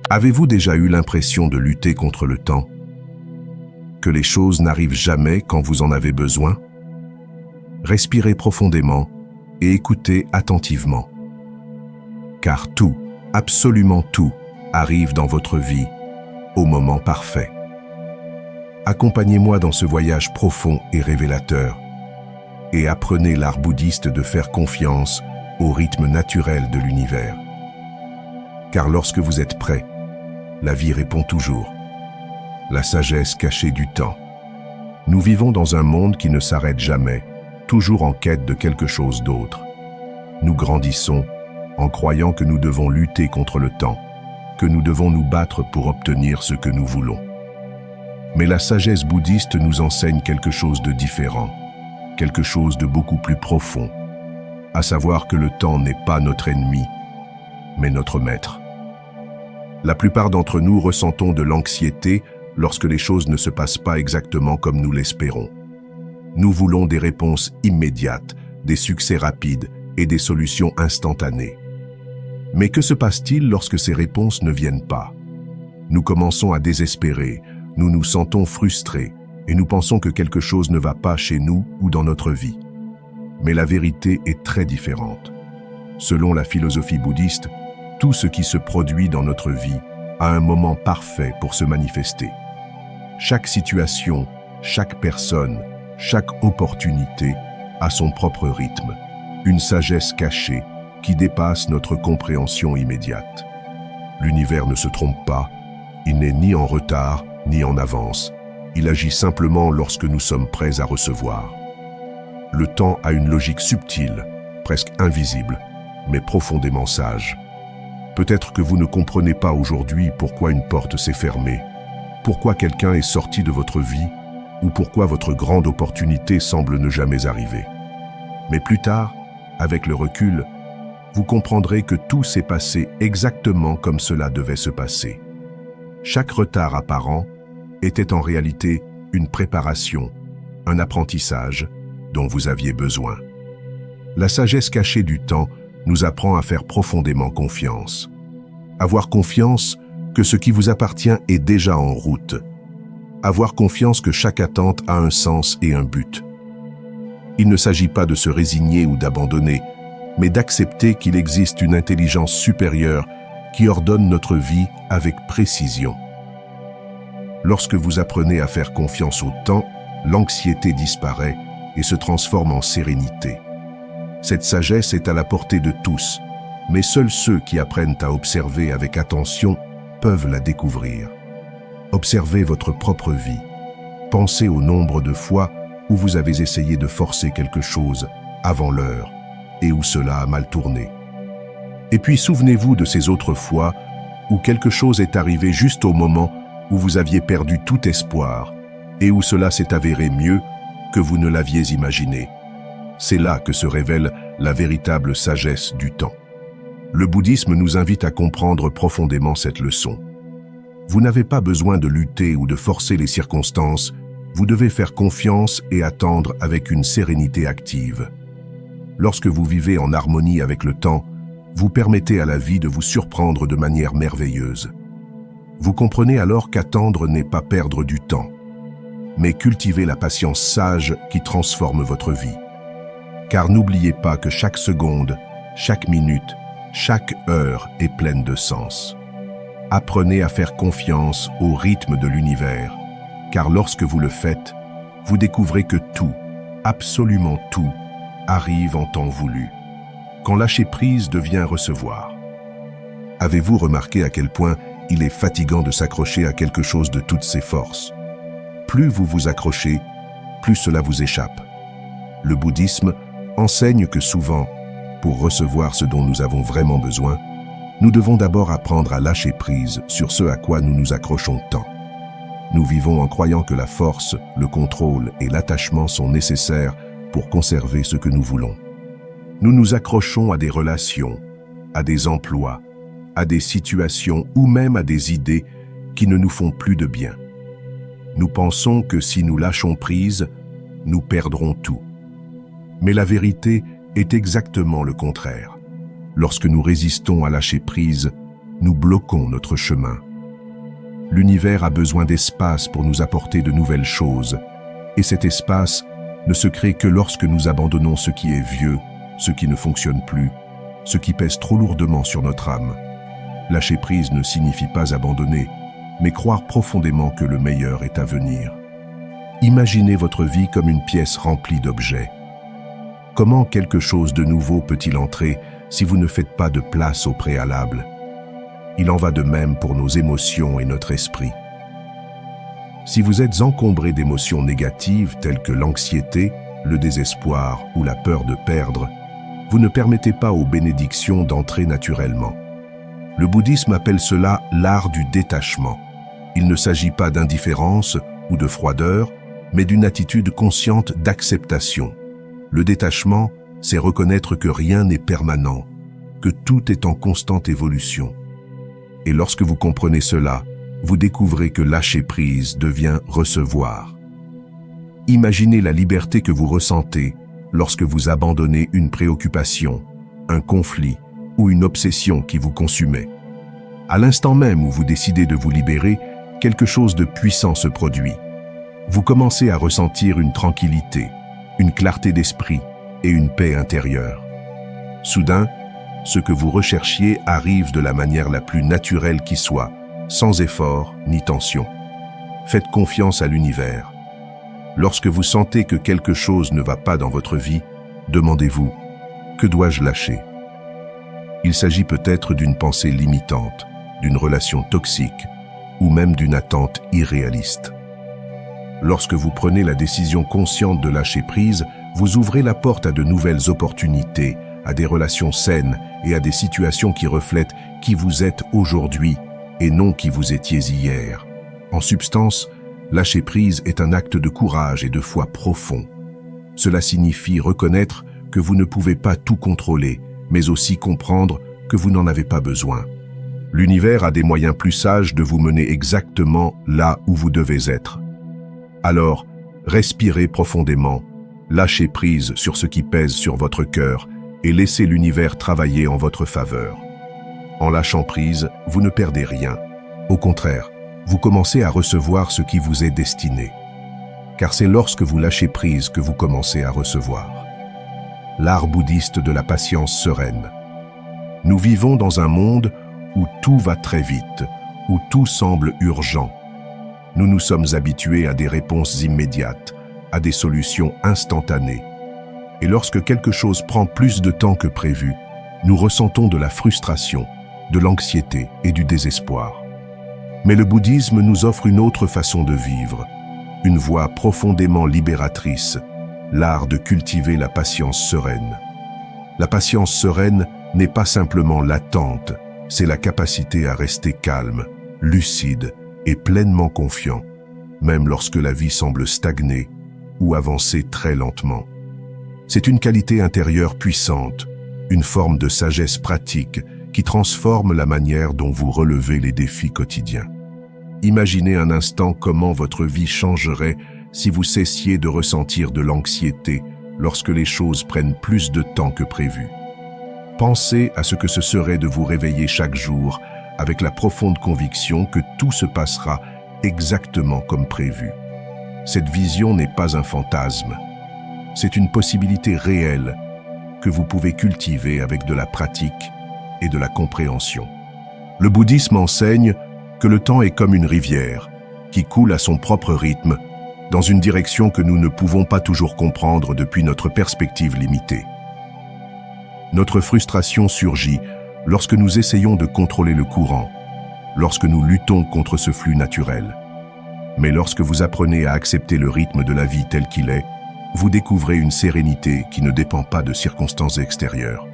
Avez-vous déjà eu l'impression de lutter contre le temps? Que les choses n'arrivent jamais quand vous en avez besoin? Respirez profondément et écoutez attentivement. Car tout, absolument tout, arrive dans votre vie au moment parfait. Accompagnez-moi dans ce voyage profond et révélateur et apprenez l'art bouddhiste de faire confiance au rythme naturel de l'univers. Car lorsque vous êtes prêt, la vie répond toujours. La sagesse cachée du temps. Nous vivons dans un monde qui ne s'arrête jamais, toujours en quête de quelque chose d'autre. Nous grandissons en croyant que nous devons lutter contre le temps, que nous devons nous battre pour obtenir ce que nous voulons. Mais la sagesse bouddhiste nous enseigne quelque chose de différent, quelque chose de beaucoup plus profond, à savoir que le temps n'est pas notre ennemi, mais notre maître. La plupart d'entre nous ressentons de l'anxiété lorsque les choses ne se passent pas exactement comme nous l'espérons. Nous voulons des réponses immédiates, des succès rapides et des solutions instantanées. Mais que se passe-t-il lorsque ces réponses ne viennent pas? Nous commençons à désespérer, nous nous sentons frustrés et nous pensons que quelque chose ne va pas chez nous ou dans notre vie. Mais la vérité est très différente. Selon la philosophie bouddhiste, tout ce qui se produit dans notre vie a un moment parfait pour se manifester. Chaque situation, chaque personne, chaque opportunité a son propre rythme, une sagesse cachée qui dépasse notre compréhension immédiate. L'univers ne se trompe pas, il n'est ni en retard ni en avance, il agit simplement lorsque nous sommes prêts à recevoir. Le temps a une logique subtile, presque invisible, mais profondément sage. Peut-être que vous ne comprenez pas aujourd'hui pourquoi une porte s'est fermée, pourquoi quelqu'un est sorti de votre vie, ou pourquoi votre grande opportunité semble ne jamais arriver. Mais plus tard, avec le recul, vous comprendrez que tout s'est passé exactement comme cela devait se passer. Chaque retard apparent était en réalité une préparation, un apprentissage dont vous aviez besoin. La sagesse cachée du temps nous apprend à faire profondément confiance. Avoir confiance que ce qui vous appartient est déjà en route. Avoir confiance que chaque attente a un sens et un but. Il ne s'agit pas de se résigner ou d'abandonner, mais d'accepter qu'il existe une intelligence supérieure qui ordonne notre vie avec précision. Lorsque vous apprenez à faire confiance au temps, l'anxiété disparaît et se transforme en sérénité. Cette sagesse est à la portée de tous, mais seuls ceux qui apprennent à observer avec attention peuvent la découvrir. Observez votre propre vie. Pensez au nombre de fois où vous avez essayé de forcer quelque chose avant l'heure et où cela a mal tourné. Et puis souvenez-vous de ces autres fois où quelque chose est arrivé juste au moment où vous aviez perdu tout espoir et où cela s'est avéré mieux que vous ne l'aviez imaginé. C'est là que se révèle la véritable sagesse du temps. Le bouddhisme nous invite à comprendre profondément cette leçon. Vous n'avez pas besoin de lutter ou de forcer les circonstances, vous devez faire confiance et attendre avec une sérénité active. Lorsque vous vivez en harmonie avec le temps, vous permettez à la vie de vous surprendre de manière merveilleuse. Vous comprenez alors qu'attendre n'est pas perdre du temps, mais cultiver la patience sage qui transforme votre vie. Car n'oubliez pas que chaque seconde, chaque minute, chaque heure est pleine de sens. Apprenez à faire confiance au rythme de l'univers, car lorsque vous le faites, vous découvrez que tout, absolument tout, arrive en temps voulu, quand lâcher prise devient recevoir. Avez-vous remarqué à quel point il est fatigant de s'accrocher à quelque chose de toutes ses forces? Plus vous vous accrochez, plus cela vous échappe. Le bouddhisme enseigne que souvent, pour recevoir ce dont nous avons vraiment besoin, nous devons d'abord apprendre à lâcher prise sur ce à quoi nous nous accrochons tant. Nous vivons en croyant que la force, le contrôle et l'attachement sont nécessaires pour conserver ce que nous voulons. Nous nous accrochons à des relations, à des emplois, à des situations ou même à des idées qui ne nous font plus de bien. Nous pensons que si nous lâchons prise, nous perdrons tout. Mais la vérité est exactement le contraire. Lorsque nous résistons à lâcher prise, nous bloquons notre chemin. L'univers a besoin d'espace pour nous apporter de nouvelles choses, et cet espace ne se crée que lorsque nous abandonnons ce qui est vieux, ce qui ne fonctionne plus, ce qui pèse trop lourdement sur notre âme. Lâcher prise ne signifie pas abandonner, mais croire profondément que le meilleur est à venir. Imaginez votre vie comme une pièce remplie d'objets. Comment quelque chose de nouveau peut-il entrer si vous ne faites pas de place au préalable? Il en va de même pour nos émotions et notre esprit. Si vous êtes encombré d'émotions négatives telles que l'anxiété, le désespoir ou la peur de perdre, vous ne permettez pas aux bénédictions d'entrer naturellement. Le bouddhisme appelle cela l'art du détachement. Il ne s'agit pas d'indifférence ou de froideur, mais d'une attitude consciente d'acceptation. Le détachement, c'est reconnaître que rien n'est permanent, que tout est en constante évolution. Et lorsque vous comprenez cela, vous découvrez que lâcher prise devient recevoir. Imaginez la liberté que vous ressentez lorsque vous abandonnez une préoccupation, un conflit ou une obsession qui vous consumait. À l'instant même où vous décidez de vous libérer, quelque chose de puissant se produit. Vous commencez à ressentir une tranquillité, une clarté d'esprit et une paix intérieure. Soudain, ce que vous recherchiez arrive de la manière la plus naturelle qui soit, sans effort ni tension. Faites confiance à l'univers. Lorsque vous sentez que quelque chose ne va pas dans votre vie, demandez-vous « Que dois-je lâcher ?» Il s'agit peut-être d'une pensée limitante, d'une relation toxique ou même d'une attente irréaliste. Lorsque vous prenez la décision consciente de lâcher prise, vous ouvrez la porte à de nouvelles opportunités, à des relations saines et à des situations qui reflètent qui vous êtes aujourd'hui et non qui vous étiez hier. En substance, lâcher prise est un acte de courage et de foi profond. Cela signifie reconnaître que vous ne pouvez pas tout contrôler, mais aussi comprendre que vous n'en avez pas besoin. L'univers a des moyens plus sages de vous mener exactement là où vous devez être. Alors, respirez profondément, lâchez prise sur ce qui pèse sur votre cœur et laissez l'univers travailler en votre faveur. En lâchant prise, vous ne perdez rien. Au contraire, vous commencez à recevoir ce qui vous est destiné. Car c'est lorsque vous lâchez prise que vous commencez à recevoir. L'art bouddhiste de la patience sereine. Nous vivons dans un monde où tout va très vite, où tout semble urgent. Nous nous sommes habitués à des réponses immédiates, à des solutions instantanées. Et lorsque quelque chose prend plus de temps que prévu, nous ressentons de la frustration, de l'anxiété et du désespoir. Mais le bouddhisme nous offre une autre façon de vivre, une voie profondément libératrice, l'art de cultiver la patience sereine. La patience sereine n'est pas simplement l'attente, c'est la capacité à rester calme, lucide et pleinement confiant, même lorsque la vie semble stagner ou avancer très lentement. C'est une qualité intérieure puissante, une forme de sagesse pratique qui transforme la manière dont vous relevez les défis quotidiens. Imaginez un instant comment votre vie changerait si vous cessiez de ressentir de l'anxiété lorsque les choses prennent plus de temps que prévu. Pensez à ce que ce serait de vous réveiller chaque jour avec la profonde conviction que tout se passera exactement comme prévu. Cette vision n'est pas un fantasme. C'est une possibilité réelle que vous pouvez cultiver avec de la pratique et de la compréhension. Le bouddhisme enseigne que le temps est comme une rivière qui coule à son propre rythme dans une direction que nous ne pouvons pas toujours comprendre depuis notre perspective limitée. Notre frustration surgit lorsque nous essayons de contrôler le courant, lorsque nous luttons contre ce flux naturel. Mais lorsque vous apprenez à accepter le rythme de la vie tel qu'il est, vous découvrez une sérénité qui ne dépend pas de circonstances extérieures.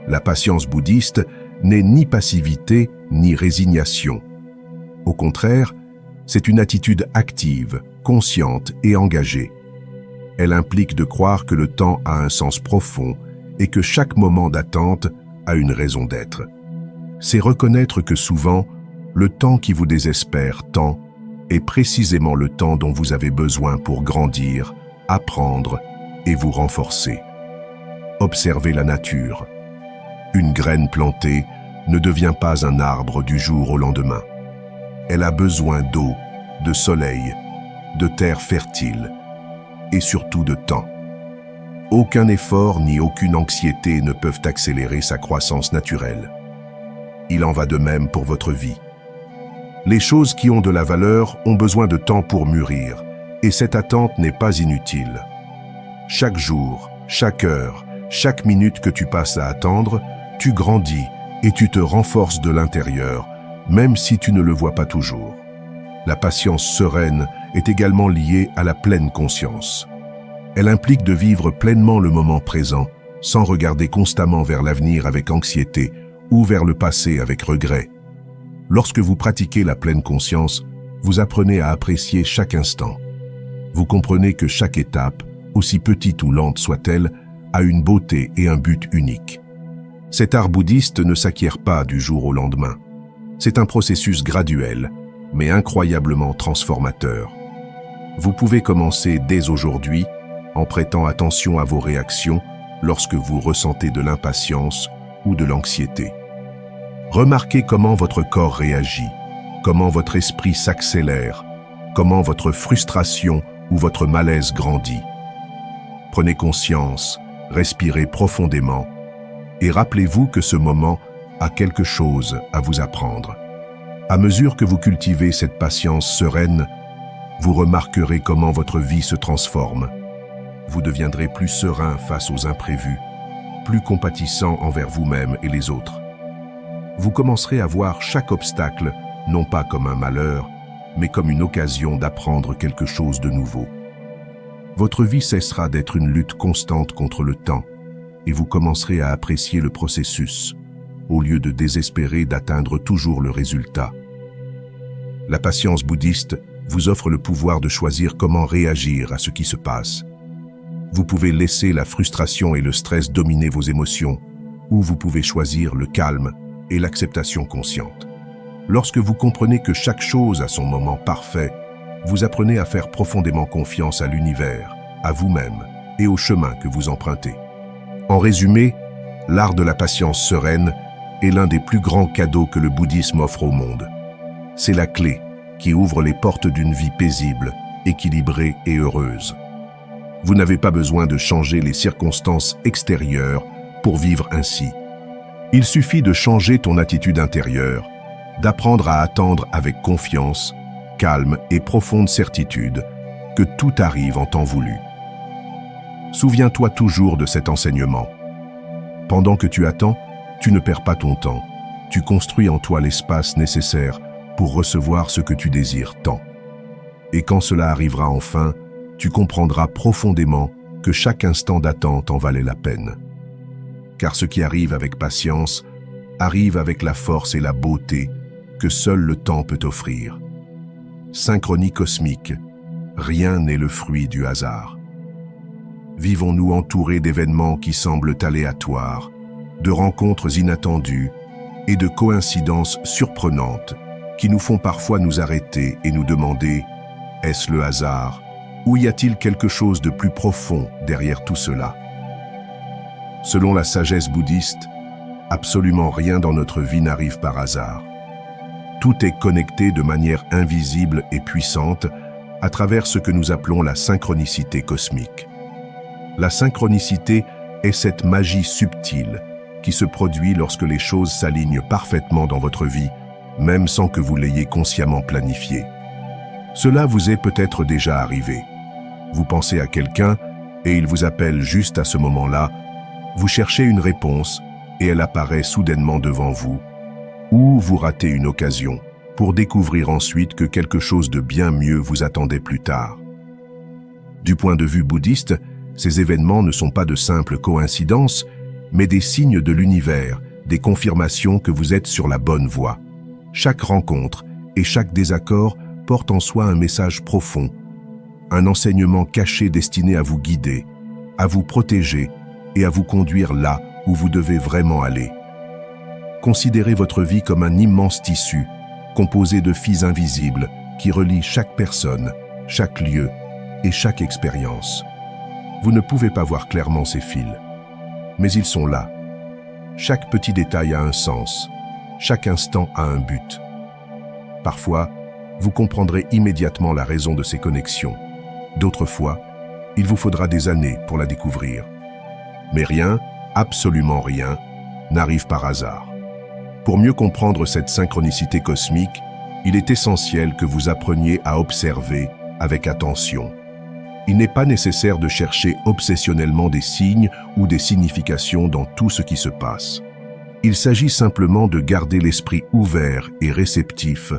La patience bouddhiste n'est ni passivité ni résignation. Au contraire, c'est une attitude active, consciente et engagée. Elle implique de croire que le temps a un sens profond et que chaque moment d'attente a une raison d'être. C'est reconnaître que souvent, le temps qui vous désespère tant est précisément le temps dont vous avez besoin pour grandir, apprendre et vous renforcer. Observez la nature. Une graine plantée ne devient pas un arbre du jour au lendemain. Elle a besoin d'eau, de soleil, de terre fertile et surtout de temps. Aucun effort ni aucune anxiété ne peuvent accélérer sa croissance naturelle. Il en va de même pour votre vie. Les choses qui ont de la valeur ont besoin de temps pour mûrir, et cette attente n'est pas inutile. Chaque jour, chaque heure, chaque minute que tu passes à attendre, tu grandis et tu te renforces de l'intérieur, même si tu ne le vois pas toujours. La patience sereine est également liée à la pleine conscience. Elle implique de vivre pleinement le moment présent, sans regarder constamment vers l'avenir avec anxiété ou vers le passé avec regret. Lorsque vous pratiquez la pleine conscience, vous apprenez à apprécier chaque instant. Vous comprenez que chaque étape, aussi petite ou lente soit-elle, a une beauté et un but unique. Cet art bouddhiste ne s'acquiert pas du jour au lendemain. C'est un processus graduel, mais incroyablement transformateur. Vous pouvez commencer dès aujourd'hui en prêtant attention à vos réactions lorsque vous ressentez de l'impatience ou de l'anxiété. Remarquez comment votre corps réagit, comment votre esprit s'accélère, comment votre frustration ou votre malaise grandit. Prenez conscience, respirez profondément et rappelez-vous que ce moment a quelque chose à vous apprendre. À mesure que vous cultivez cette patience sereine, vous remarquerez comment votre vie se transforme. Vous deviendrez plus serein face aux imprévus, plus compatissant envers vous-même et les autres. Vous commencerez à voir chaque obstacle, non pas comme un malheur, mais comme une occasion d'apprendre quelque chose de nouveau. Votre vie cessera d'être une lutte constante contre le temps, et vous commencerez à apprécier le processus, au lieu de désespérer d'atteindre toujours le résultat. La patience bouddhiste vous offre le pouvoir de choisir comment réagir à ce qui se passe. Vous pouvez laisser la frustration et le stress dominer vos émotions, ou vous pouvez choisir le calme et l'acceptation consciente. Lorsque vous comprenez que chaque chose a son moment parfait, vous apprenez à faire profondément confiance à l'univers, à vous-même et au chemin que vous empruntez. En résumé, l'art de la patience sereine est l'un des plus grands cadeaux que le bouddhisme offre au monde. C'est la clé qui ouvre les portes d'une vie paisible, équilibrée et heureuse. Vous n'avez pas besoin de changer les circonstances extérieures pour vivre ainsi. Il suffit de changer ton attitude intérieure, d'apprendre à attendre avec confiance, calme et profonde certitude que tout arrive en temps voulu. Souviens-toi toujours de cet enseignement. Pendant que tu attends, tu ne perds pas ton temps. Tu construis en toi l'espace nécessaire pour recevoir ce que tu désires tant. Et quand cela arrivera enfin, tu comprendras profondément que chaque instant d'attente en valait la peine. Car ce qui arrive avec patience arrive avec la force et la beauté que seul le temps peut offrir. Synchronie cosmique, rien n'est le fruit du hasard. Vivons-nous entourés d'événements qui semblent aléatoires, de rencontres inattendues et de coïncidences surprenantes qui nous font parfois nous arrêter et nous demander « Est-ce le hasard ? Ou y a-t-il quelque chose de plus profond derrière tout cela ?» Selon la sagesse bouddhiste, absolument rien dans notre vie n'arrive par hasard. Tout est connecté de manière invisible et puissante à travers ce que nous appelons la synchronicité cosmique. La synchronicité est cette magie subtile qui se produit lorsque les choses s'alignent parfaitement dans votre vie, même sans que vous l'ayez consciemment planifié. Cela vous est peut-être déjà arrivé. Vous pensez à quelqu'un et il vous appelle juste à ce moment-là. Vous cherchez une réponse et elle apparaît soudainement devant vous. Ou vous ratez une occasion pour découvrir ensuite que quelque chose de bien mieux vous attendait plus tard. Du point de vue bouddhiste, ces événements ne sont pas de simples coïncidences, mais des signes de l'univers, des confirmations que vous êtes sur la bonne voie. Chaque rencontre et chaque désaccord porte en soi un message profond, un enseignement caché destiné à vous guider, à vous protéger et à vous conduire là où vous devez vraiment aller. Considérez votre vie comme un immense tissu, composé de fils invisibles qui relient chaque personne, chaque lieu et chaque expérience. Vous ne pouvez pas voir clairement ces fils, mais ils sont là. Chaque petit détail a un sens, chaque instant a un but. Parfois, vous comprendrez immédiatement la raison de ces connexions. D'autres fois, il vous faudra des années pour la découvrir. Mais rien, absolument rien, n'arrive par hasard. Pour mieux comprendre cette synchronicité cosmique, il est essentiel que vous appreniez à observer avec attention. Il n'est pas nécessaire de chercher obsessionnellement des signes ou des significations dans tout ce qui se passe. Il s'agit simplement de garder l'esprit ouvert et réceptif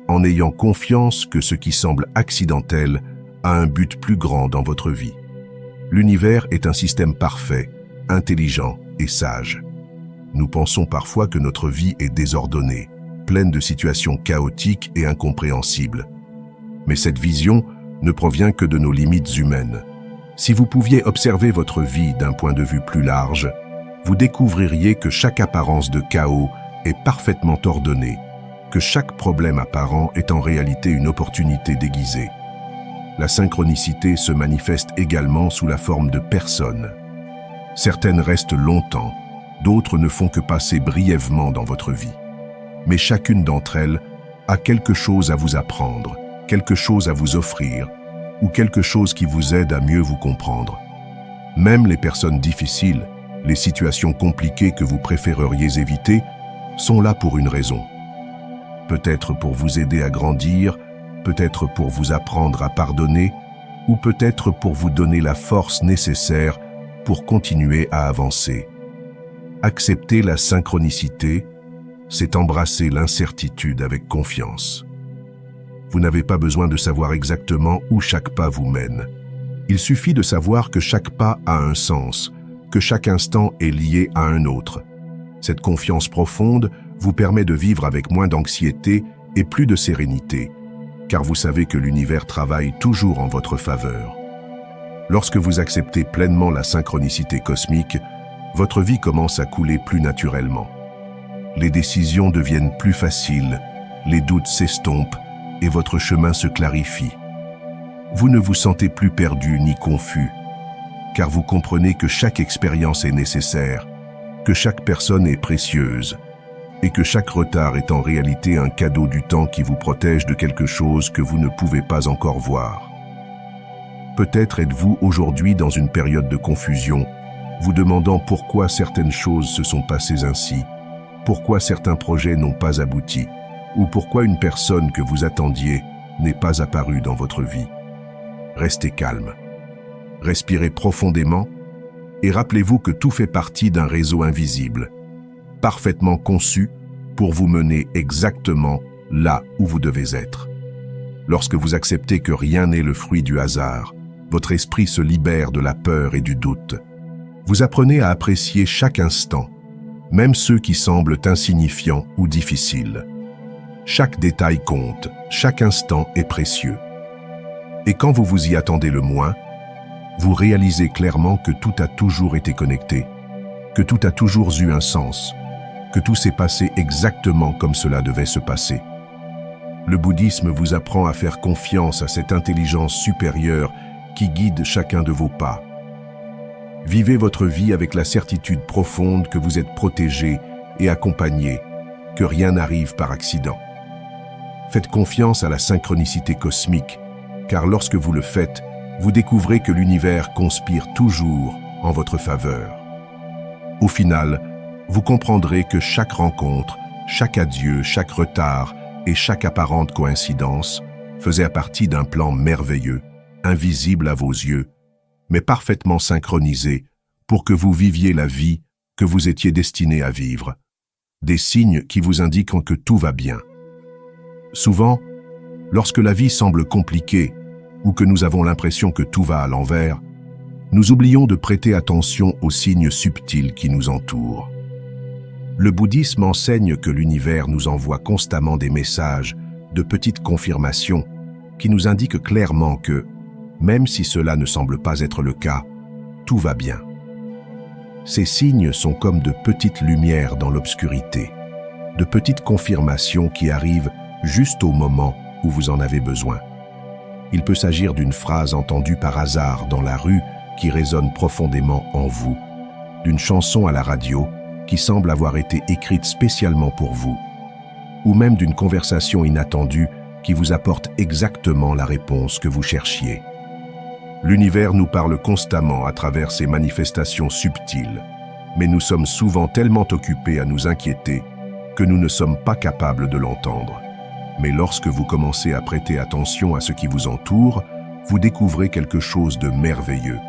en ayant confiance que ce qui semble accidentel a un but plus grand dans votre vie. L'univers est un système parfait, intelligent et sage. Nous pensons parfois que notre vie est désordonnée, pleine de situations chaotiques et incompréhensibles. Mais cette vision ne provient que de nos limites humaines. Si vous pouviez observer votre vie d'un point de vue plus large, vous découvririez que chaque apparence de chaos est parfaitement ordonnée, que chaque problème apparent est en réalité une opportunité déguisée. La synchronicité se manifeste également sous la forme de personnes. Certaines restent longtemps, d'autres ne font que passer brièvement dans votre vie. Mais chacune d'entre elles a quelque chose à vous apprendre, quelque chose à vous offrir, ou quelque chose qui vous aide à mieux vous comprendre. Même les personnes difficiles, les situations compliquées que vous préféreriez éviter, sont là pour une raison. Peut-être pour vous aider à grandir, peut-être pour vous apprendre à pardonner, ou peut-être pour vous donner la force nécessaire pour continuer à avancer. Accepter la synchronicité, c'est embrasser l'incertitude avec confiance. Vous n'avez pas besoin de savoir exactement où chaque pas vous mène. Il suffit de savoir que chaque pas a un sens, que chaque instant est lié à un autre. Cette confiance profonde vous permet de vivre avec moins d'anxiété et plus de sérénité, car vous savez que l'univers travaille toujours en votre faveur. Lorsque vous acceptez pleinement la synchronicité cosmique, votre vie commence à couler plus naturellement. Les décisions deviennent plus faciles, les doutes s'estompent et votre chemin se clarifie. Vous ne vous sentez plus perdu ni confus, car vous comprenez que chaque expérience est nécessaire, que chaque personne est précieuse, et que chaque retard est en réalité un cadeau du temps qui vous protège de quelque chose que vous ne pouvez pas encore voir. Peut-être êtes-vous aujourd'hui dans une période de confusion, vous demandant pourquoi certaines choses se sont passées ainsi, pourquoi certains projets n'ont pas abouti, ou pourquoi une personne que vous attendiez n'est pas apparue dans votre vie. Restez calme. Respirez profondément et rappelez-vous que tout fait partie d'un réseau invisible, parfaitement conçu pour vous mener exactement là où vous devez être. Lorsque vous acceptez que rien n'est le fruit du hasard, votre esprit se libère de la peur et du doute. Vous apprenez à apprécier chaque instant, même ceux qui semblent insignifiants ou difficiles. Chaque détail compte, chaque instant est précieux. Et quand vous vous y attendez le moins, vous réalisez clairement que tout a toujours été connecté, que tout a toujours eu un sens, que tout s'est passé exactement comme cela devait se passer. Le bouddhisme vous apprend à faire confiance à cette intelligence supérieure qui guide chacun de vos pas. Vivez votre vie avec la certitude profonde que vous êtes protégé et accompagné, que rien n'arrive par accident. Faites confiance à la synchronicité cosmique, car lorsque vous le faites, vous découvrez que l'univers conspire toujours en votre faveur. Au final, vous comprendrez que chaque rencontre, chaque adieu, chaque retard et chaque apparente coïncidence faisait partie d'un plan merveilleux, invisible à vos yeux, mais parfaitement synchronisé pour que vous viviez la vie que vous étiez destiné à vivre. Des signes qui vous indiquent que tout va bien. Souvent, lorsque la vie semble compliquée ou que nous avons l'impression que tout va à l'envers, nous oublions de prêter attention aux signes subtils qui nous entourent. Le bouddhisme enseigne que l'univers nous envoie constamment des messages, de petites confirmations, qui nous indiquent clairement que, même si cela ne semble pas être le cas, tout va bien. Ces signes sont comme de petites lumières dans l'obscurité, de petites confirmations qui arrivent juste au moment où vous en avez besoin. Il peut s'agir d'une phrase entendue par hasard dans la rue qui résonne profondément en vous, d'une chanson à la radio qui semble avoir été écrite spécialement pour vous, ou même d'une conversation inattendue qui vous apporte exactement la réponse que vous cherchiez. L'univers nous parle constamment à travers ces manifestations subtiles, mais nous sommes souvent tellement occupés à nous inquiéter que nous ne sommes pas capables de l'entendre. Mais lorsque vous commencez à prêter attention à ce qui vous entoure, vous découvrez quelque chose de merveilleux.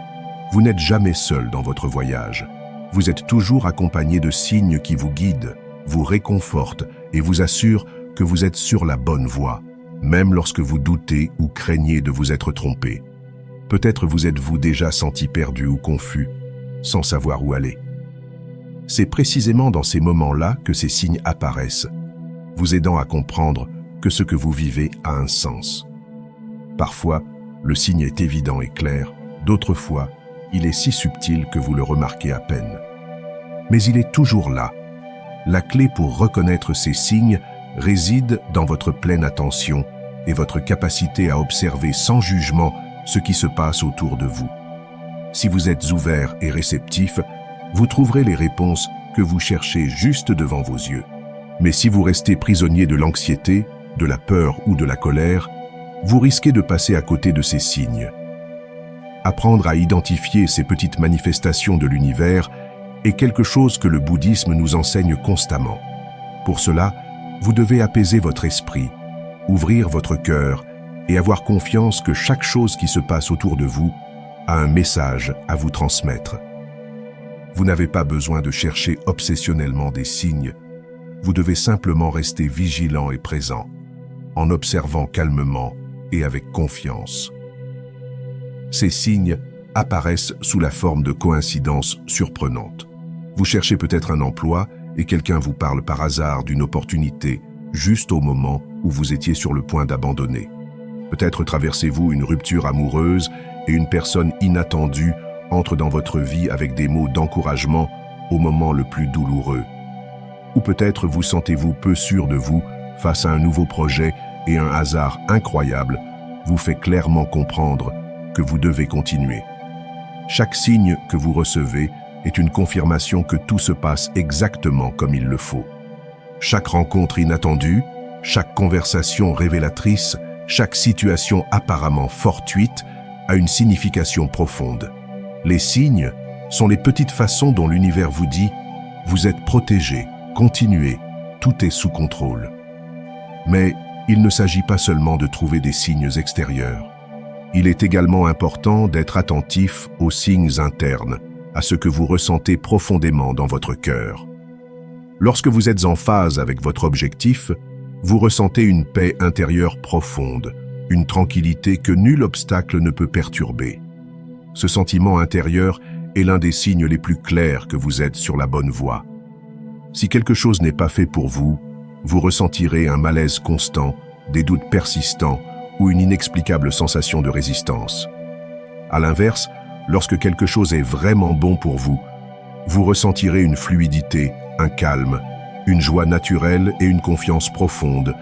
Vous n'êtes jamais seul dans votre voyage. Vous êtes toujours accompagné de signes qui vous guident, vous réconfortent et vous assurent que vous êtes sur la bonne voie, même lorsque vous doutez ou craignez de vous être trompé. Peut-être vous êtes-vous déjà senti perdu ou confus, sans savoir où aller. C'est précisément dans ces moments-là que ces signes apparaissent, vous aidant à comprendre que ce que vous vivez a un sens. Parfois, le signe est évident et clair, d'autres fois, il est si subtil que vous le remarquez à peine. Mais il est toujours là. La clé pour reconnaître ces signes réside dans votre pleine attention et votre capacité à observer sans jugement ce qui se passe autour de vous. Si vous êtes ouvert et réceptif, vous trouverez les réponses que vous cherchez juste devant vos yeux. Mais si vous restez prisonnier de l'anxiété, de la peur ou de la colère, vous risquez de passer à côté de ces signes. Apprendre à identifier ces petites manifestations de l'univers est quelque chose que le bouddhisme nous enseigne constamment. Pour cela, vous devez apaiser votre esprit, ouvrir votre cœur et avoir confiance que chaque chose qui se passe autour de vous a un message à vous transmettre. Vous n'avez pas besoin de chercher obsessionnellement des signes. Vous devez simplement rester vigilant et présent, en observant calmement et avec confiance. Ces signes apparaissent sous la forme de coïncidences surprenantes. Vous cherchez peut-être un emploi et quelqu'un vous parle par hasard d'une opportunité juste au moment où vous étiez sur le point d'abandonner. Peut-être traversez-vous une rupture amoureuse et une personne inattendue entre dans votre vie avec des mots d'encouragement au moment le plus douloureux. Ou peut-être vous sentez-vous peu sûr de vous face à un nouveau projet et un hasard incroyable vous fait clairement comprendre que vous devez continuer. Chaque signe que vous recevez est une confirmation que tout se passe exactement comme il le faut. Chaque rencontre inattendue, chaque conversation révélatrice, chaque situation apparemment fortuite a une signification profonde. Les signes sont les petites façons dont l'univers vous dit « Vous êtes protégé, continuez, tout est sous contrôle ». Mais il ne s'agit pas seulement de trouver des signes extérieurs. Il est également important d'être attentif aux signes internes, à ce que vous ressentez profondément dans votre cœur. Lorsque vous êtes en phase avec votre objectif, vous ressentez une paix intérieure profonde, une tranquillité que nul obstacle ne peut perturber. Ce sentiment intérieur est l'un des signes les plus clairs que vous êtes sur la bonne voie. Si quelque chose n'est pas fait pour vous, vous ressentirez un malaise constant, des doutes persistants ou une inexplicable sensation de résistance. À l'inverse, lorsque quelque chose est vraiment bon pour vous, vous ressentirez une fluidité, un calme, une joie naturelle et une confiance profonde,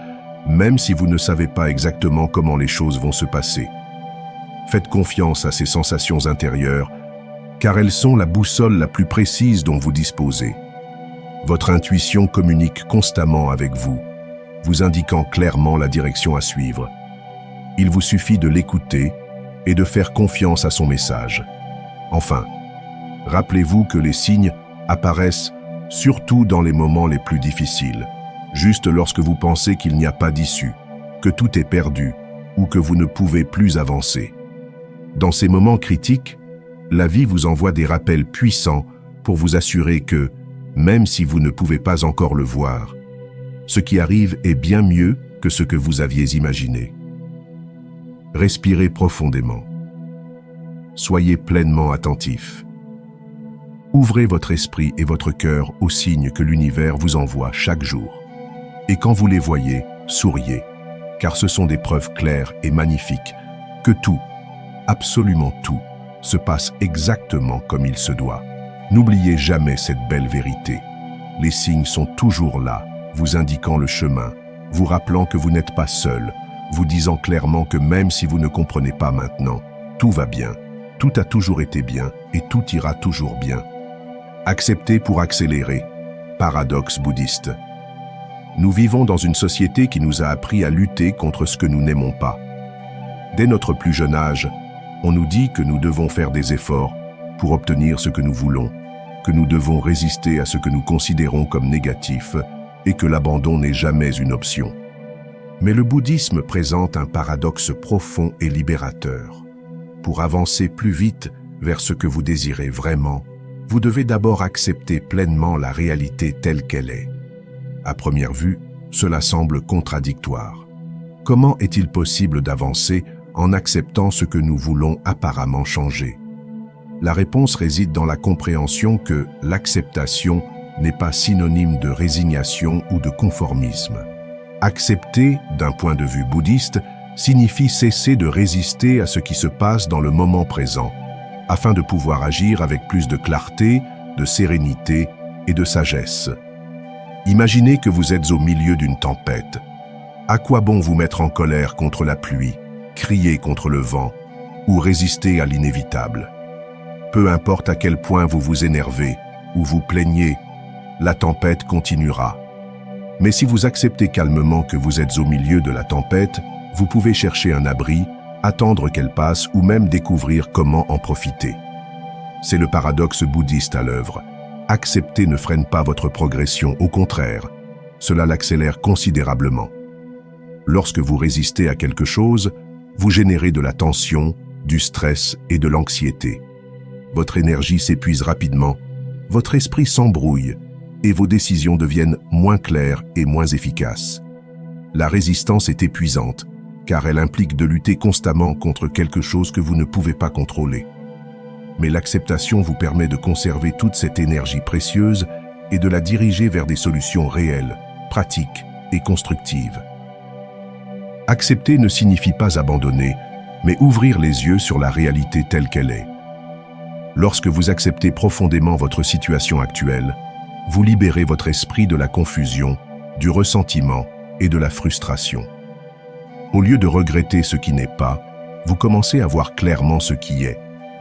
même si vous ne savez pas exactement comment les choses vont se passer. Faites confiance à ces sensations intérieures, car elles sont la boussole la plus précise dont vous disposez. Votre intuition communique constamment avec vous, vous indiquant clairement la direction à suivre. Il vous suffit de l'écouter et de faire confiance à son message. Enfin, rappelez-vous que les signes apparaissent surtout dans les moments les plus difficiles, juste lorsque vous pensez qu'il n'y a pas d'issue, que tout est perdu ou que vous ne pouvez plus avancer. Dans ces moments critiques, la vie vous envoie des rappels puissants pour vous assurer que, même si vous ne pouvez pas encore le voir, ce qui arrive est bien mieux que ce que vous aviez imaginé. Respirez profondément. Soyez pleinement attentif. Ouvrez votre esprit et votre cœur aux signes que l'univers vous envoie chaque jour. Et quand vous les voyez, souriez, car ce sont des preuves claires et magnifiques que tout, absolument tout, se passe exactement comme il se doit. N'oubliez jamais cette belle vérité. Les signes sont toujours là, vous indiquant le chemin, vous rappelant que vous n'êtes pas seul, vous disant clairement que même si vous ne comprenez pas maintenant, tout va bien, tout a toujours été bien et tout ira toujours bien. Acceptez pour accélérer. Paradoxe bouddhiste. Nous vivons dans une société qui nous a appris à lutter contre ce que nous n'aimons pas. Dès notre plus jeune âge, on nous dit que nous devons faire des efforts pour obtenir ce que nous voulons, que nous devons résister à ce que nous considérons comme négatif et que l'abandon n'est jamais une option. Mais le bouddhisme présente un paradoxe profond et libérateur. Pour avancer plus vite vers ce que vous désirez vraiment, vous devez d'abord accepter pleinement la réalité telle qu'elle est. À première vue, cela semble contradictoire. Comment est-il possible d'avancer en acceptant ce que nous voulons apparemment changer? La réponse réside dans la compréhension que l'acceptation n'est pas synonyme de résignation ou de conformisme. Accepter, d'un point de vue bouddhiste, signifie cesser de résister à ce qui se passe dans le moment présent, afin de pouvoir agir avec plus de clarté, de sérénité et de sagesse. Imaginez que vous êtes au milieu d'une tempête. À quoi bon vous mettre en colère contre la pluie, crier contre le vent ou résister à l'inévitable? Peu importe à quel point vous vous énervez ou vous plaignez, la tempête continuera. Mais si vous acceptez calmement que vous êtes au milieu de la tempête, vous pouvez chercher un abri, attendre qu'elle passe ou même découvrir comment en profiter. C'est le paradoxe bouddhiste à l'œuvre. Accepter ne freine pas votre progression, au contraire, cela l'accélère considérablement. Lorsque vous résistez à quelque chose, vous générez de la tension, du stress et de l'anxiété. Votre énergie s'épuise rapidement, votre esprit s'embrouille et vos décisions deviennent moins claires et moins efficaces. La résistance est épuisante, car elle implique de lutter constamment contre quelque chose que vous ne pouvez pas contrôler. Mais l'acceptation vous permet de conserver toute cette énergie précieuse et de la diriger vers des solutions réelles, pratiques et constructives. Accepter ne signifie pas abandonner, mais ouvrir les yeux sur la réalité telle qu'elle est. Lorsque vous acceptez profondément votre situation actuelle, vous libérez votre esprit de la confusion, du ressentiment et de la frustration. Au lieu de regretter ce qui n'est pas, vous commencez à voir clairement ce qui est.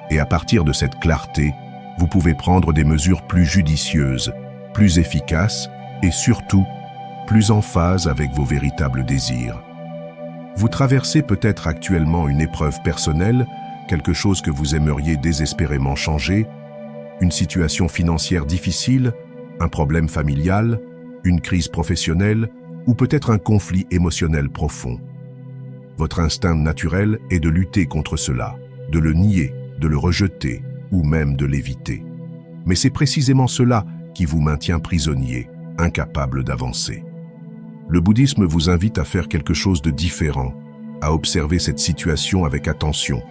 Et à partir de cette clarté, vous pouvez prendre des mesures plus judicieuses, plus efficaces et surtout, plus en phase avec vos véritables désirs. Vous traversez peut-être actuellement une épreuve personnelle, quelque chose que vous aimeriez désespérément changer, une situation financière difficile, un problème familial, une crise professionnelle ou peut-être un conflit émotionnel profond. Votre instinct naturel est de lutter contre cela, de le nier, de le rejeter ou même de l'éviter. Mais c'est précisément cela qui vous maintient prisonnier, incapable d'avancer. Le bouddhisme vous invite à faire quelque chose de différent, à observer cette situation avec attention,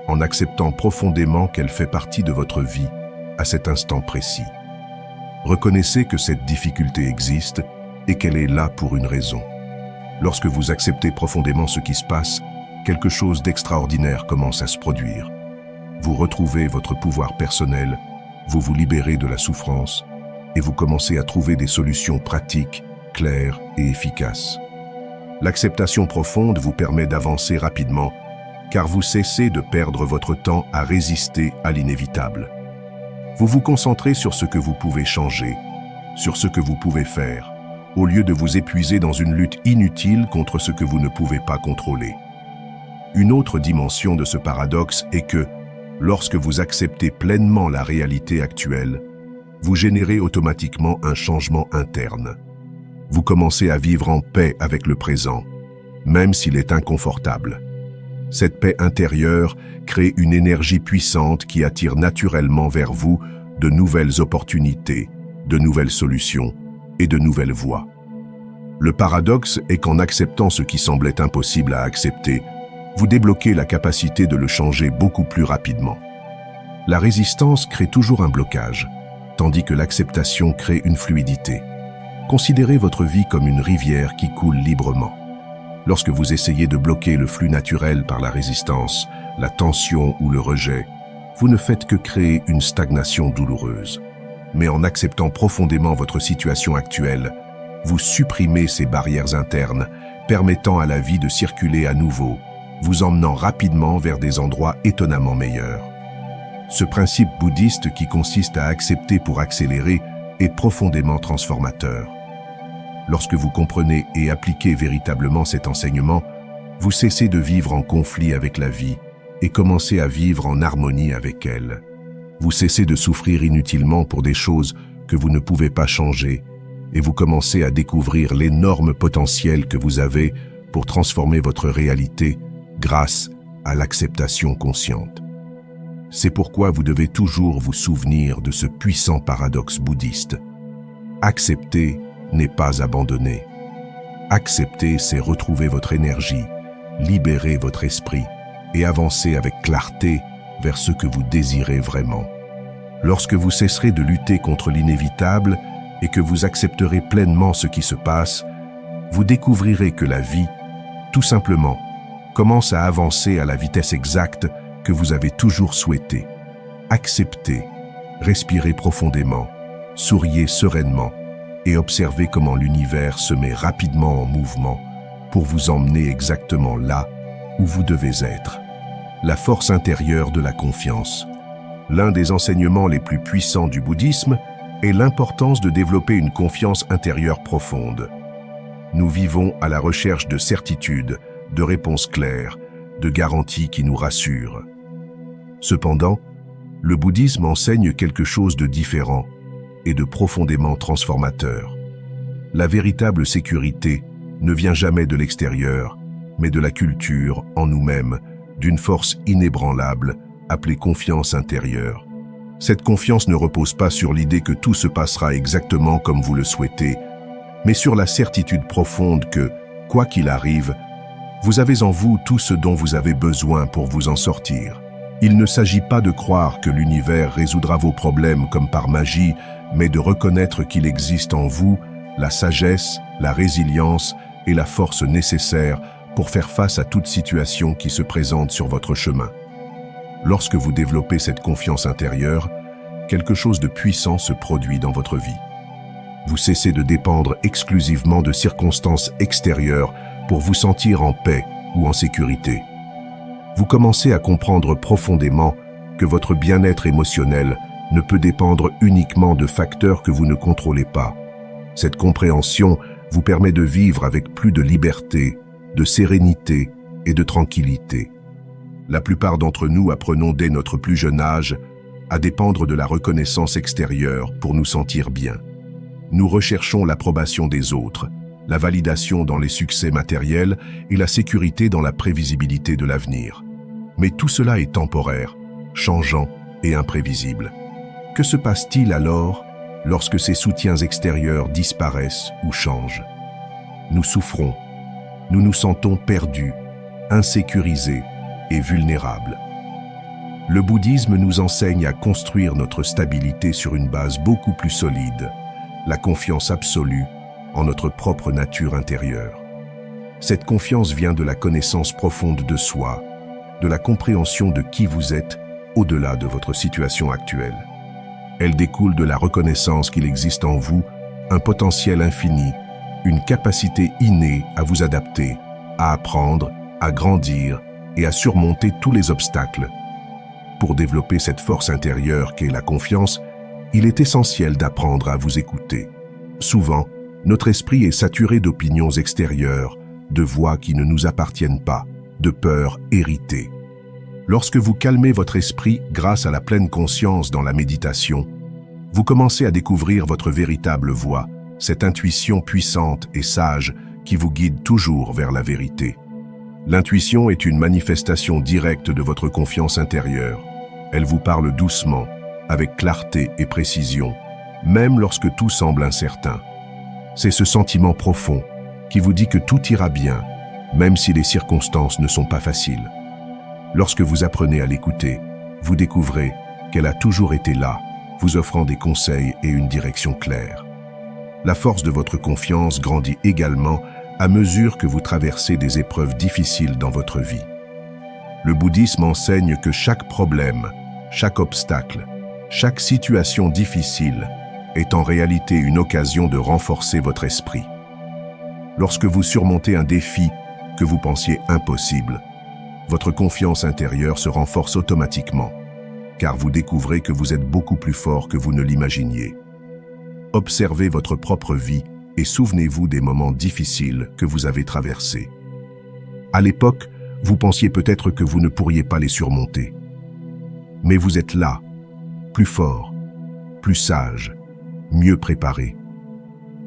en acceptant profondément qu'elle fait partie de votre vie à cet instant précis. Reconnaissez que cette difficulté existe et qu'elle est là pour une raison. Lorsque vous acceptez profondément ce qui se passe, quelque chose d'extraordinaire commence à se produire. Vous retrouvez votre pouvoir personnel, vous vous libérez de la souffrance et vous commencez à trouver des solutions pratiques, claires et efficaces. L'acceptation profonde vous permet d'avancer rapidement car vous cessez de perdre votre temps à résister à l'inévitable. Vous vous concentrez sur ce que vous pouvez changer, sur ce que vous pouvez faire, au lieu de vous épuiser dans une lutte inutile contre ce que vous ne pouvez pas contrôler. Une autre dimension de ce paradoxe est que, lorsque vous acceptez pleinement la réalité actuelle, vous générez automatiquement un changement interne. Vous commencez à vivre en paix avec le présent, même s'il est inconfortable. Cette paix intérieure crée une énergie puissante qui attire naturellement vers vous de nouvelles opportunités, de nouvelles solutions et de nouvelles voies. Le paradoxe est qu'en acceptant ce qui semblait impossible à accepter, vous débloquez la capacité de le changer beaucoup plus rapidement. La résistance crée toujours un blocage, tandis que l'acceptation crée une fluidité. Considérez votre vie comme une rivière qui coule librement. Lorsque vous essayez de bloquer le flux naturel par la résistance, la tension ou le rejet, vous ne faites que créer une stagnation douloureuse. Mais en acceptant profondément votre situation actuelle, vous supprimez ces barrières internes, permettant à la vie de circuler à nouveau, vous emmenant rapidement vers des endroits étonnamment meilleurs. Ce principe bouddhiste qui consiste à accepter pour accélérer est profondément transformateur. Lorsque vous comprenez et appliquez véritablement cet enseignement, vous cessez de vivre en conflit avec la vie et commencez à vivre en harmonie avec elle. Vous cessez de souffrir inutilement pour des choses que vous ne pouvez pas changer et vous commencez à découvrir l'énorme potentiel que vous avez pour transformer votre réalité grâce à l'acceptation consciente. C'est pourquoi vous devez toujours vous souvenir de ce puissant paradoxe bouddhiste. Accepter n'est pas abandonner. Accepter, c'est retrouver votre énergie, libérer votre esprit et avancer avec clarté vers ce que vous désirez vraiment. Lorsque vous cesserez de lutter contre l'inévitable et que vous accepterez pleinement ce qui se passe, vous découvrirez que la vie, tout simplement, commence à avancer à la vitesse exacte que vous avez toujours souhaité. Acceptez, respirez profondément, souriez sereinement et observez comment l'univers se met rapidement en mouvement pour vous emmener exactement là où vous devez être. La force intérieure de la confiance. L'un des enseignements les plus puissants du bouddhisme est l'importance de développer une confiance intérieure profonde. Nous vivons à la recherche de certitudes, de réponses claires, de garanties qui nous rassurent. Cependant, le bouddhisme enseigne quelque chose de différent et de profondément transformateur. La véritable sécurité ne vient jamais de l'extérieur, mais de la culture en nous-mêmes, d'une force inébranlable appelée confiance intérieure. Cette confiance ne repose pas sur l'idée que tout se passera exactement comme vous le souhaitez, mais sur la certitude profonde que, quoi qu'il arrive, vous avez en vous tout ce dont vous avez besoin pour vous en sortir. Il ne s'agit pas de croire que l'univers résoudra vos problèmes comme par magie, mais de reconnaître qu'il existe en vous la sagesse, la résilience et la force nécessaires pour faire face à toute situation qui se présente sur votre chemin. Lorsque vous développez cette confiance intérieure, quelque chose de puissant se produit dans votre vie. Vous cessez de dépendre exclusivement de circonstances extérieures pour vous sentir en paix ou en sécurité. Vous commencez à comprendre profondément que votre bien-être émotionnel ne peut dépendre uniquement de facteurs que vous ne contrôlez pas. Cette compréhension vous permet de vivre avec plus de liberté, de sérénité et de tranquillité. La plupart d'entre nous apprenons dès notre plus jeune âge à dépendre de la reconnaissance extérieure pour nous sentir bien. Nous recherchons l'approbation des autres, la validation dans les succès matériels et la sécurité dans la prévisibilité de l'avenir. Mais tout cela est temporaire, changeant et imprévisible. Que se passe-t-il alors lorsque ces soutiens extérieurs disparaissent ou changent? Nous souffrons, nous nous sentons perdus, insécurisés et vulnérables. Le bouddhisme nous enseigne à construire notre stabilité sur une base beaucoup plus solide, la confiance absolue en notre propre nature intérieure. Cette confiance vient de la connaissance profonde de soi, de la compréhension de qui vous êtes au-delà de votre situation actuelle. Elle découle de la reconnaissance qu'il existe en vous un potentiel infini, une capacité innée à vous adapter, à apprendre, à grandir et à surmonter tous les obstacles. Pour développer cette force intérieure qu'est la confiance, il est essentiel d'apprendre à vous écouter. Souvent, notre esprit est saturé d'opinions extérieures, de voix qui ne nous appartiennent pas, de peurs héritées. Lorsque vous calmez votre esprit grâce à la pleine conscience dans la méditation, vous commencez à découvrir votre véritable voix, cette intuition puissante et sage qui vous guide toujours vers la vérité. L'intuition est une manifestation directe de votre confiance intérieure. Elle vous parle doucement, avec clarté et précision, même lorsque tout semble incertain. C'est ce sentiment profond qui vous dit que tout ira bien, même si les circonstances ne sont pas faciles. Lorsque vous apprenez à l'écouter, vous découvrez qu'elle a toujours été là, vous offrant des conseils et une direction claire. La force de votre confiance grandit également à mesure que vous traversez des épreuves difficiles dans votre vie. Le bouddhisme enseigne que chaque problème, chaque obstacle, chaque situation difficile est en réalité une occasion de renforcer votre esprit. Lorsque vous surmontez un défi que vous pensiez impossible, votre confiance intérieure se renforce automatiquement, car vous découvrez que vous êtes beaucoup plus fort que vous ne l'imaginiez. Observez votre propre vie et souvenez-vous des moments difficiles que vous avez traversés. À l'époque, vous pensiez peut-être que vous ne pourriez pas les surmonter. Mais vous êtes là, plus fort, plus sage, mieux préparé.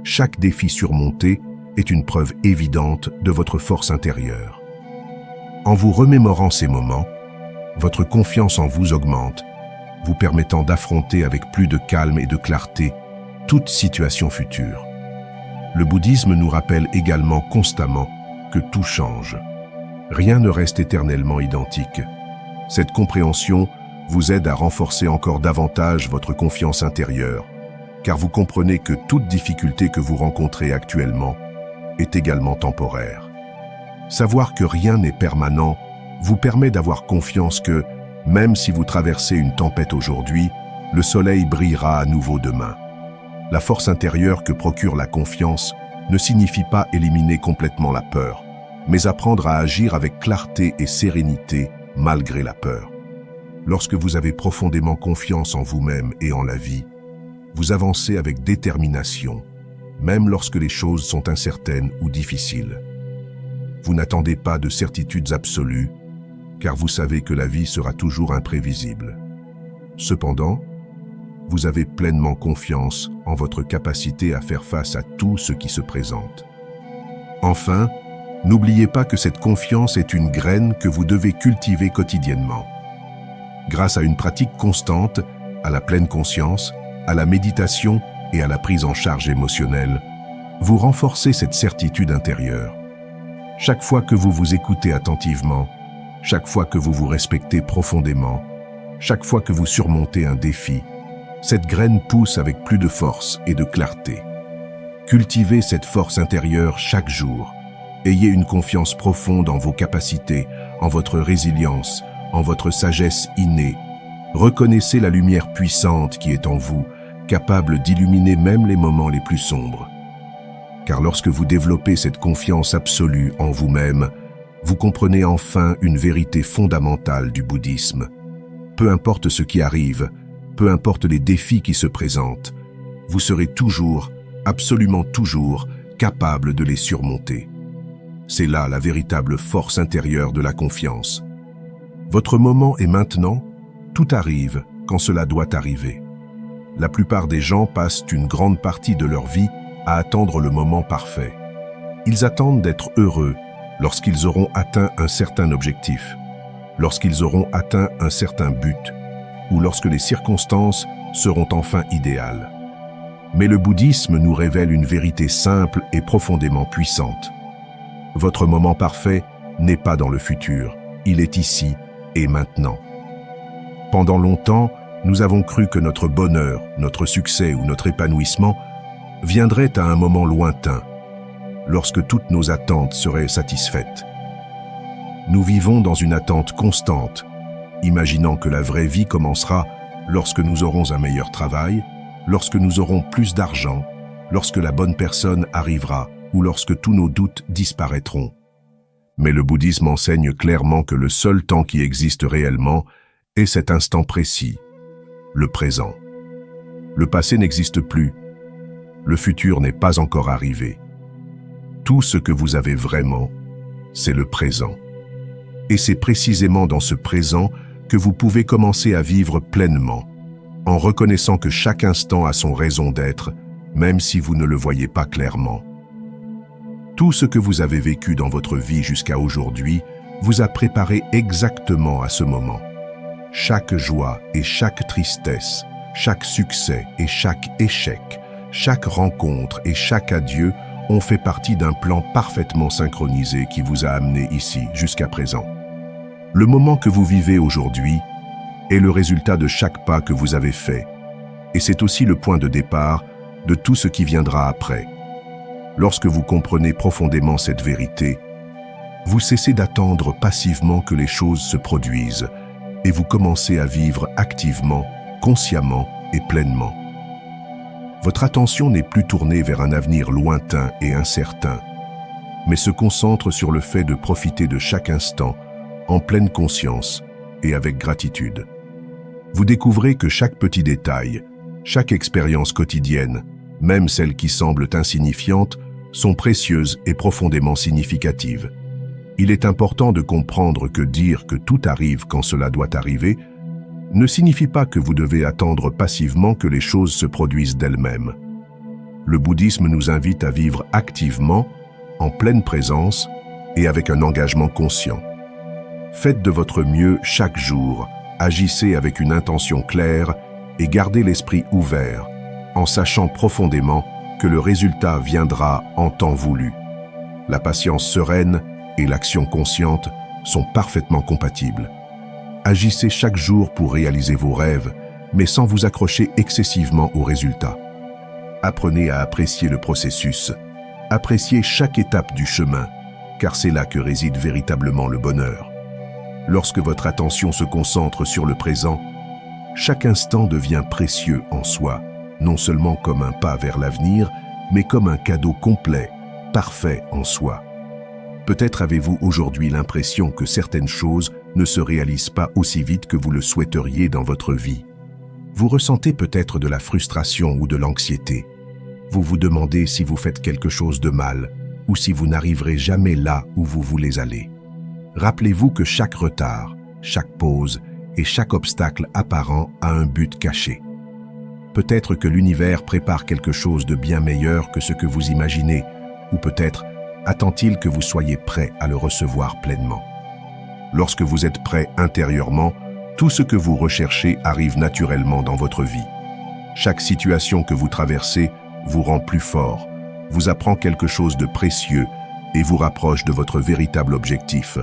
Chaque défi surmonté est une preuve évidente de votre force intérieure. En vous remémorant ces moments, votre confiance en vous augmente, vous permettant d'affronter avec plus de calme et de clarté toute situation future. Le bouddhisme nous rappelle également constamment que tout change. Rien ne reste éternellement identique. Cette compréhension vous aide à renforcer encore davantage votre confiance intérieure, car vous comprenez que toute difficulté que vous rencontrez actuellement est également temporaire. Savoir que rien n'est permanent vous permet d'avoir confiance que, même si vous traversez une tempête aujourd'hui, le soleil brillera à nouveau demain. La force intérieure que procure la confiance ne signifie pas éliminer complètement la peur, mais apprendre à agir avec clarté et sérénité malgré la peur. Lorsque vous avez profondément confiance en vous-même et en la vie, vous avancez avec détermination, même lorsque les choses sont incertaines ou difficiles. Vous n'attendez pas de certitudes absolues, car vous savez que la vie sera toujours imprévisible. Cependant, vous avez pleinement confiance en votre capacité à faire face à tout ce qui se présente. Enfin, n'oubliez pas que cette confiance est une graine que vous devez cultiver quotidiennement. Grâce à une pratique constante, à la pleine conscience, à la méditation et à la prise en charge émotionnelle, vous renforcez cette certitude intérieure. Chaque fois que vous vous écoutez attentivement, chaque fois que vous vous respectez profondément, chaque fois que vous surmontez un défi, cette graine pousse avec plus de force et de clarté. Cultivez cette force intérieure chaque jour. Ayez une confiance profonde en vos capacités, en votre résilience, en votre sagesse innée. Reconnaissez la lumière puissante qui est en vous, capable d'illuminer même les moments les plus sombres. Car lorsque vous développez cette confiance absolue en vous-même, vous comprenez enfin une vérité fondamentale du bouddhisme. Peu importe ce qui arrive, peu importe les défis qui se présentent, vous serez toujours, absolument toujours, capable de les surmonter. C'est là la véritable force intérieure de la confiance. Votre moment est maintenant, tout arrive quand cela doit arriver. La plupart des gens passent une grande partie de leur vie à attendre le moment parfait. Ils attendent d'être heureux lorsqu'ils auront atteint un certain objectif, lorsqu'ils auront atteint un certain but, ou lorsque les circonstances seront enfin idéales. Mais le bouddhisme nous révèle une vérité simple et profondément puissante. Votre moment parfait n'est pas dans le futur, il est ici et maintenant. Pendant longtemps, nous avons cru que notre bonheur, notre succès ou notre épanouissement viendrait à un moment lointain, lorsque toutes nos attentes seraient satisfaites. Nous vivons dans une attente constante, imaginant que la vraie vie commencera lorsque nous aurons un meilleur travail, lorsque nous aurons plus d'argent, lorsque la bonne personne arrivera ou lorsque tous nos doutes disparaîtront. Mais le bouddhisme enseigne clairement que le seul temps qui existe réellement est cet instant précis, le présent. Le passé n'existe plus, le futur n'est pas encore arrivé. Tout ce que vous avez vraiment, c'est le présent. Et c'est précisément dans ce présent que vous pouvez commencer à vivre pleinement, en reconnaissant que chaque instant a son raison d'être, même si vous ne le voyez pas clairement. Tout ce que vous avez vécu dans votre vie jusqu'à aujourd'hui vous a préparé exactement à ce moment. Chaque joie et chaque tristesse, chaque succès et chaque échec, chaque rencontre et chaque adieu ont fait partie d'un plan parfaitement synchronisé qui vous a amené ici jusqu'à présent. Le moment que vous vivez aujourd'hui est le résultat de chaque pas que vous avez fait, et c'est aussi le point de départ de tout ce qui viendra après. Lorsque vous comprenez profondément cette vérité, vous cessez d'attendre passivement que les choses se produisent et vous commencez à vivre activement, consciemment et pleinement. Votre attention n'est plus tournée vers un avenir lointain et incertain, mais se concentre sur le fait de profiter de chaque instant en pleine conscience et avec gratitude. Vous découvrez que chaque petit détail, chaque expérience quotidienne, Même celles qui semblent insignifiantes sont précieuses et profondément significatives. Il est important de comprendre que dire que tout arrive quand cela doit arriver ne signifie pas que vous devez attendre passivement que les choses se produisent d'elles-mêmes. Le bouddhisme nous invite à vivre activement, en pleine présence et avec un engagement conscient. Faites de votre mieux chaque jour, agissez avec une intention claire et gardez l'esprit ouvert, en sachant profondément que le résultat viendra en temps voulu. La patience sereine et l'action consciente sont parfaitement compatibles. Agissez chaque jour pour réaliser vos rêves, mais sans vous accrocher excessivement aux résultats. Apprenez à apprécier le processus. Appréciez chaque étape du chemin, car c'est là que réside véritablement le bonheur. Lorsque votre attention se concentre sur le présent, chaque instant devient précieux en soi, non seulement comme un pas vers l'avenir, mais comme un cadeau complet, parfait en soi. Peut-être avez-vous aujourd'hui l'impression que certaines choses ne se réalisent pas aussi vite que vous le souhaiteriez dans votre vie. Vous ressentez peut-être de la frustration ou de l'anxiété. Vous vous demandez si vous faites quelque chose de mal ou si vous n'arriverez jamais là où vous voulez aller. Rappelez-vous que chaque retard, chaque pause et chaque obstacle apparent a un but caché. Peut-être que l'univers prépare quelque chose de bien meilleur que ce que vous imaginez, ou peut-être attend-il que vous soyez prêt à le recevoir pleinement. Lorsque vous êtes prêt intérieurement, tout ce que vous recherchez arrive naturellement dans votre vie. Chaque situation que vous traversez vous rend plus fort, vous apprend quelque chose de précieux et vous rapproche de votre véritable objectif.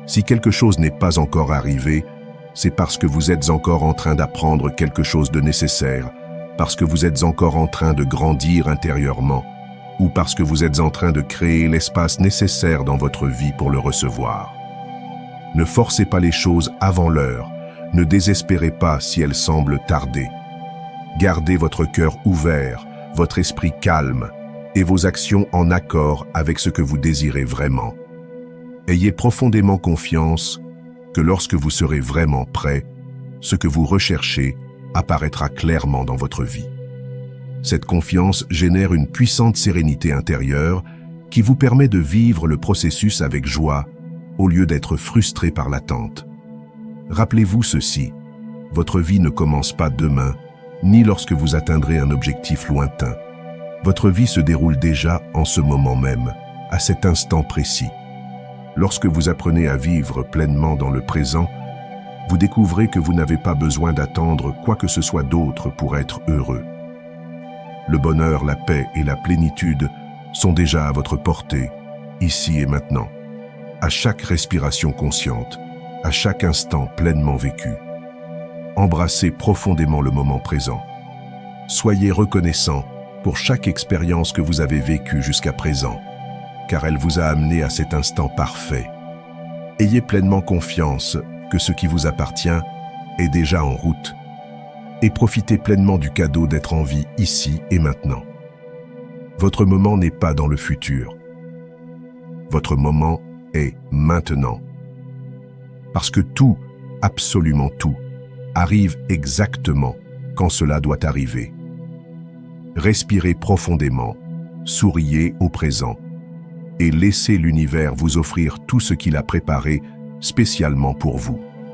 Si quelque chose n'est pas encore arrivé, c'est parce que vous êtes encore en train d'apprendre quelque chose de nécessaire, parce que vous êtes encore en train de grandir intérieurement, ou parce que vous êtes en train de créer l'espace nécessaire dans votre vie pour le recevoir. Ne forcez pas les choses avant l'heure, ne désespérez pas si elles semblent tarder. Gardez votre cœur ouvert, votre esprit calme et vos actions en accord avec ce que vous désirez vraiment. Ayez profondément confiance que lorsque vous serez vraiment prêt, ce que vous recherchez apparaîtra clairement dans votre vie. Cette confiance génère une puissante sérénité intérieure qui vous permet de vivre le processus avec joie au lieu d'être frustré par l'attente. Rappelez-vous ceci, votre vie ne commence pas demain, ni lorsque vous atteindrez un objectif lointain. Votre vie se déroule déjà en ce moment même, à cet instant précis. Lorsque vous apprenez à vivre pleinement dans le présent, vous découvrez que vous n'avez pas besoin d'attendre quoi que ce soit d'autre pour être heureux. Le bonheur, la paix et la plénitude sont déjà à votre portée, ici et maintenant, à chaque respiration consciente, à chaque instant pleinement vécu. Embrassez profondément le moment présent. Soyez reconnaissant pour chaque expérience que vous avez vécue jusqu'à présent, car elle vous a amené à cet instant parfait. Ayez pleinement confiance que ce qui vous appartient est déjà en route, et profitez pleinement du cadeau d'être en vie ici et maintenant. Votre moment n'est pas dans le futur. Votre moment est maintenant. Parce que tout, absolument tout, arrive exactement quand cela doit arriver. Respirez profondément, souriez au présent et laissez l'univers vous offrir tout ce qu'il a préparé spécialement pour vous.